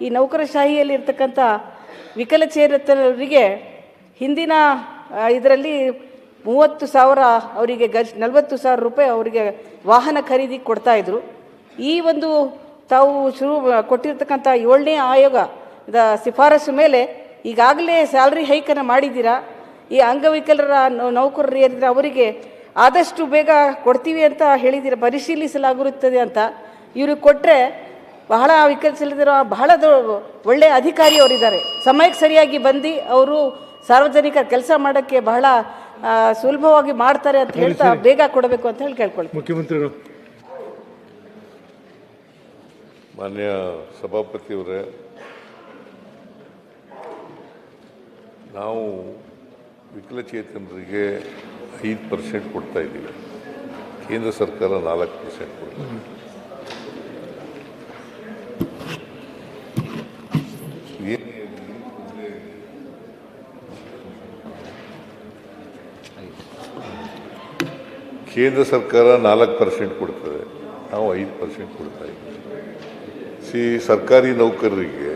ಈ ನೌಕರಶಾಹಿಯಲ್ಲಿ ಇರ್ತಕ್ಕಂಥ ವಿಕಲಚೇತನರಿಗೆ ಹಿಂದಿನ ಇದರಲ್ಲಿ 30,000 ಅವರಿಗೆ 40,000 ರೂಪಾಯಿ ಅವರಿಗೆ ವಾಹನ ಖರೀದಿ ಕೊಡ್ತಾಯಿದ್ರು. ಈ ಒಂದು ತಾವು ಕೊಟ್ಟಿರ್ತಕ್ಕಂಥ 7ನೇ ಆಯೋಗದ ಶಿಫಾರಸು ಮೇಲೆ ಈಗಾಗಲೇ ಸ್ಯಾಲ್ರಿ ಹೈಕನ್ನು ಮಾಡಿದ್ದೀರಾ. ಈ ಅಂಗವಿಕಲರ ನೌಕರರು ಏನಿದ್ರೆ ಅವರಿಗೆ ಆದಷ್ಟು ಬೇಗ ಕೊಡ್ತೀವಿ ಅಂತ ಹೇಳಿದ್ದೀರ, ಪರಿಶೀಲಿಸಲಾಗಿರುತ್ತದೆ ಅಂತ. ಇವ್ರಿಗೆ ಕೊಟ್ಟರೆ ಬಹಳ ವಿಕಲಚೇತನರು ಬಹಳ ಒಳ್ಳೆಯ ಅಧಿಕಾರಿಯವರಿದ್ದಾರೆ. ಸಮಯಕ್ಕೆ ಸರಿಯಾಗಿ ಬಂದು ಅವರು ಸಾರ್ವಜನಿಕ ಕೆಲಸ ಮಾಡೋಕ್ಕೆ ಬಹಳ ಸುಲಭವಾಗಿ ಮಾಡ್ತಾರೆ ಅಂತ ಹೇಳ್ತಾ ಬೇಗ ಕೊಡಬೇಕು ಅಂತ ಹೇಳಿ ಕೇಳ್ಕೊಳ್ಳಿ. ಮುಖ್ಯಮಂತ್ರಿಗಳು. ಮಾನ್ಯ ಸಭಾಪತಿಯವರೇ, ನಾವು ವಿಕಲಚೇತನರಿಗೆ 5% ಕೊಡ್ತಾ ಇದ್ದೀವಿ. ಕೇಂದ್ರ ಸರ್ಕಾರ 4% ಕೊಡ್ತಾರೆ. ಕೇಂದ್ರ ಸರ್ಕಾರ 4% ಕೊಡ್ತದೆ, ನಾವು 5% ಕೊಡ್ತಾ ಇದ್ದೀವಿ. ಸರ್ಕಾರಿ ನೌಕರರಿಗೆ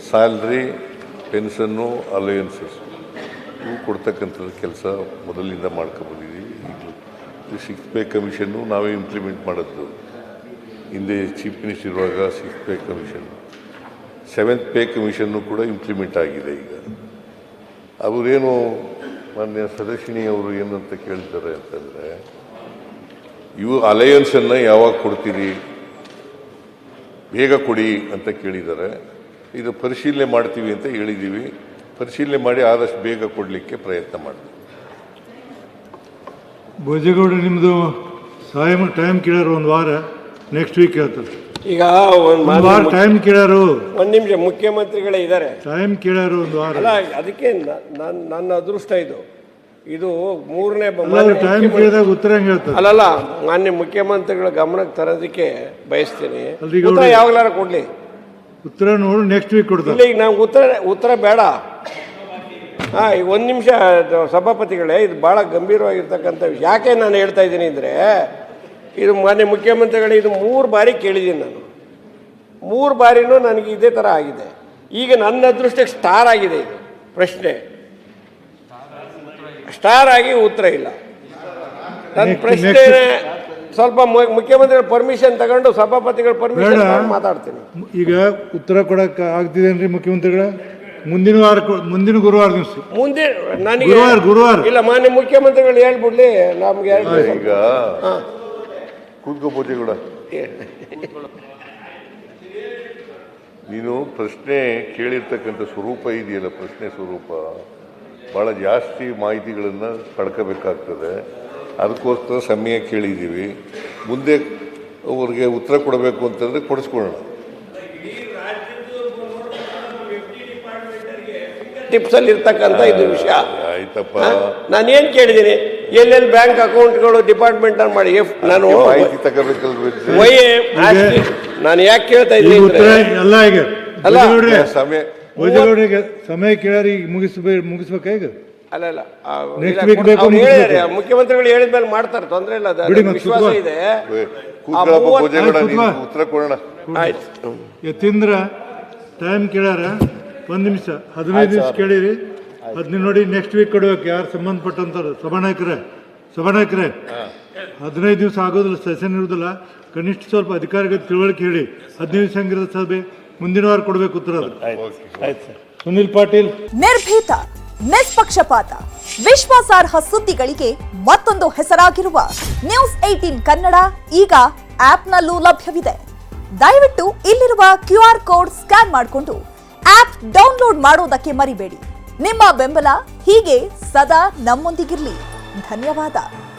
ಸ್ಯಾಲ್ರಿ, ಪೆನ್ಷನ್ನು, ಅಲವೆನ್ಸಸ್ ಇವು ಕೊಡ್ತಕ್ಕಂಥದ್ದು ಕೆಲಸ ಮೊದಲಿಂದ ಮಾಡ್ಕೊಂಡ್ಬಂದಿದ್ದೀವಿ. ಈಗಲೂ 6th ಪೇ ಕಮಿಷನ್ನು ನಾವೇ ಇಂಪ್ಲಿಮೆಂಟ್ ಮಾಡೋದು. ಹಿಂದೆ ಚೀಫ್ ಮಿನಿಸ್ಟರ್ ಇರುವಾಗ 6th pay commission, 7th pay commission ಕೂಡ ಇಂಪ್ಲಿಮೆಂಟ್ ಆಗಿದೆ. ಈಗ ಅವರೇನು ಮಾನ್ಯ ಸದಸ್ಯನಿ ಅವರು ಏನಂತ ಕೇಳ್ತಾರೆ ಅಂತಂದರೆ, ಇವು ಅಲಯನ್ಸನ್ನು ಯಾವಾಗ ಕೊಡ್ತೀರಿ, ಬೇಗ ಕೊಡಿ ಅಂತ ಕೇಳಿದ್ದಾರೆ. ಇದು ಪರಿಶೀಲನೆ ಮಾಡ್ತೀವಿ ಅಂತ ಹೇಳಿದ್ದೀವಿ. ಪರಿಶೀಲನೆ ಮಾಡಿ ಆದಷ್ಟು ಬೇಗ ಕೊಡಲಿಕ್ಕೆ ಪ್ರಯತ್ನ ಮಾಡ್ತೀವಿ. ಭೋಜೇಗೌಡ, ನಿಮ್ಮದು ಟೈಮ್ ಕೇಳೋರು ಒಂದು ವಾರ, ನೆಕ್ಸ್ಟ್ ವೀಕ್ ಹೇಳ್ತಾರೆ. ಈಗ ಒಂದು ವಾರ ಟೈಮ್ ಕೇಳೋರು. ಒಂದು ನಿಮಿಷ, ಮುಖ್ಯಮಂತ್ರಿಗಳೇ ಇದ್ದಾರೆ, ಟೈಮ್ ಕೇಳೋರು ಒಂದು ವಾರ. ಅಲ್ಲ, ಅದಕ್ಕೆ ನನ್ನ ಅದೃಷ್ಟ ಇದು 3ನೇ ಟೈಮ್ ಕೇಳಿದಾಗ ಉತ್ತರ ಹೆಂಗೆ ಹೇಳ್ತಾರೆ? ಅಲ್ಲಲ್ಲ, ಮಾನ್ಯ ಮುಖ್ಯಮಂತ್ರಿಗಳ ಗಮನಕ್ಕೆ ತರೋದಕ್ಕೆ ಬಯಸ್ತೀನಿ. ಉತ್ತರ ಯಾವಾಗಲಾರ ಕೊಡ್ಲಿ, ಉತ್ತರ ನೋಡು, ನೆಕ್ಸ್ಟ್ ವೀಕ್ ಕೊಡ್ತಾರೆ. ಈಗ ನಾವು ಉತ್ತರ ಬೇಡ. ಈಗ 1 ನಿಮಿಷ ಸಭಾಪತಿಗಳೇ, ಇದು ಭಾಳ ಗಂಭೀರವಾಗಿರ್ತಕ್ಕಂಥ ವಿಷಯ. ಯಾಕೆ ನಾನು ಹೇಳ್ತಾ ಇದ್ದೀನಿ ಅಂದರೆ, ಇದು ಮಾನ್ಯ ಮುಖ್ಯಮಂತ್ರಿಗಳೇ, ಇದು 3 ಬಾರಿ ಕೇಳಿದ್ದೀನಿ ನಾನು. 3 ಬಾರಿನೂ ನನಗೆ ಇದೇ ಥರ ಆಗಿದೆ. ಈಗ ನನ್ನ ಅದೃಷ್ಟಕ್ಕೆ ಸ್ಟಾರ್ ಆಗಿದೆ ಇದು ಪ್ರಶ್ನೆ. ಸ್ಟಾರ್ ಆಗಿ ಉತ್ತರ ಇಲ್ಲ. ನನ್ನ ಪ್ರಶ್ನೆ ಸ್ವಲ್ಪ ಮುಖ್ಯಮಂತ್ರಿಗಳ ಪರ್ಮಿಷನ್ ತಗೊಂಡು, ಸಭಾಪತಿಗಳ ಪರ್ಮಿಷನ್ ಮಾತಾಡ್ತೀನಿ. ಈಗ ಉತ್ತರ ಕೊಡಕ್ಕೆ ಆಗ್ತಿದೇನ್ರಿ ಮುಖ್ಯಮಂತ್ರಿಗಳ? ಮುಂದಿನ ಗುರುವಾರ ದಿವಸ, ನನಗೆ ಗುರುವಾರ ಇಲ್ಲ, ಮಾನ್ಯ ಮುಖ್ಯಮಂತ್ರಿಗಳು ಹೇಳ್ಬಿಡ್ಲಿ ನಮ್ಗೆ. ಈಗ ಕೂತ್ಕೋಬೋದಿ ಕೂಡ ನೀನು ಪ್ರಶ್ನೆ ಕೇಳಿರ್ತಕ್ಕಂಥ ಸ್ವರೂಪ ಇದೆಯಲ್ಲ, ಪ್ರಶ್ನೆ ಸ್ವರೂಪ ಭಾಳ ಜಾಸ್ತಿ ಮಾಹಿತಿಗಳನ್ನು ಪಡ್ಕೋಬೇಕಾಗ್ತದೆ. ಅದಕ್ಕೋಸ್ಕರ ಸಮಯ ಕೇಳಿದ್ದೀವಿ. ಮುಂದೆ ಅವ್ರಿಗೆ ಉತ್ತರ ಕೊಡಬೇಕು ಅಂತಂದರೆ ಕೊಡಿಸ್ಕೊಳ್ಳೋಣ. ಟಿಪ್ಸಲ್ಲಿ ಇರ್ತಕ್ಕಂಥ ಇದು ವಿಷಯ ಆಯ್ತಪ್ಪ. ನಾನೇನು ಕೇಳಿದ್ದೀನಿ, ಎಲ್ಲೆಲ್ಲಿ ಬ್ಯಾಂಕ್ ಅಕೌಂಟ್ಗಳು ಡಿಪಾರ್ಟ್ಮೆಂಟ್ ಮಾಡಿ ನಾನು ಮಾಹಿತಿ ತಗೋಬೇಕಲ್ವ? ನಾನು ಯಾಕೆ ಕೇಳ್ತಾ ಇದ್ದೀನಿ ಎಲ್ಲ ಈಗ ಅಲ್ಲ, ಸಮಯ ಸಮಯ ಕೇಳಿ ಮುಗಿಸ್ಬೇಕಾ ಈಗ? ಅಲ್ಲ, ಮುಖ್ಯಮಂತ್ರಿಗಳು ಹೇಳಿದ್ಮೇಲೆ ಮಾಡ್ತಾರೆ, ತೊಂದರೆ ಇಲ್ಲ, ವಿಶ್ವಾಸ ಇದೆ. ಉತ್ತರ ಕೊಡೋಣ. ಆಯ್ತು, ಎತ್ತಿಂದ್ರ ಟೈಮ್ ಕೇಳ್ಯಾರ. 1 ನಿಮಿಷ, 15 ದಿವಸ ಕೇಳಿರಿ. 15 ನೋಡಿ, ನೆಕ್ಸ್ಟ್ ವೀಕ್ ಕೊಡ್ಬೇಕು. ಯಾರು ಸಂಬಂಧಪಟ್ಟಂತಾರೆ ಸಭಾನಾಯಕರೇ 15 ದಿವಸ ಆಗೋದಿಲ್ಲ, ಸೆಷನ್ ಇರೋದಿಲ್ಲ. ಕನಿಷ್ಠ ಸ್ವಲ್ಪ ಅಧಿಕಾರಿಗಳ ತಿಳುವಳಿಕೆ ಹೇಳಿ. 15 ದಿವಸ ಹಂಗಿರೋದು ಸಭೆ, ಮುಂದಿನ ವಾರ ಕೊಡ್ಬೇಕು ಉತ್ತರ. ಸುನಿಲ್ ಪಾಟೀಲ್. ನಿರ್ಭೀತ, ನಿಷ್ಪಕ್ಷಪಾತ, ವಿಶ್ವಾಸಾರ್ಹ ಸುದ್ದಿಗಳಿಗೆ ಮತ್ತೊಂದು ಹೆಸರಾಗಿರುವ ನ್ಯೂಸ್ 18 ಕನ್ನಡ ಈಗ ಆಪ್ನಲ್ಲೂ ಲಭ್ಯವಿದೆ. ದಯವಿಟ್ಟು ಇಲ್ಲಿರುವ QR ಕೋಡ್ ಸ್ಕ್ಯಾನ್ ಮಾಡಿಕೊಂಡು ಆಪ್ ಡೌನ್ಲೋಡ್ ಮಾಡೋದಕ್ಕೆ ಮರಿಬೇಡಿ. ನಿಮ್ಮ ಬೆಂಬಲ ಹೀಗೆ ಸದಾ ನಮ್ಮೊಂದಿಗಿರಲಿ. ಧನ್ಯವಾದ.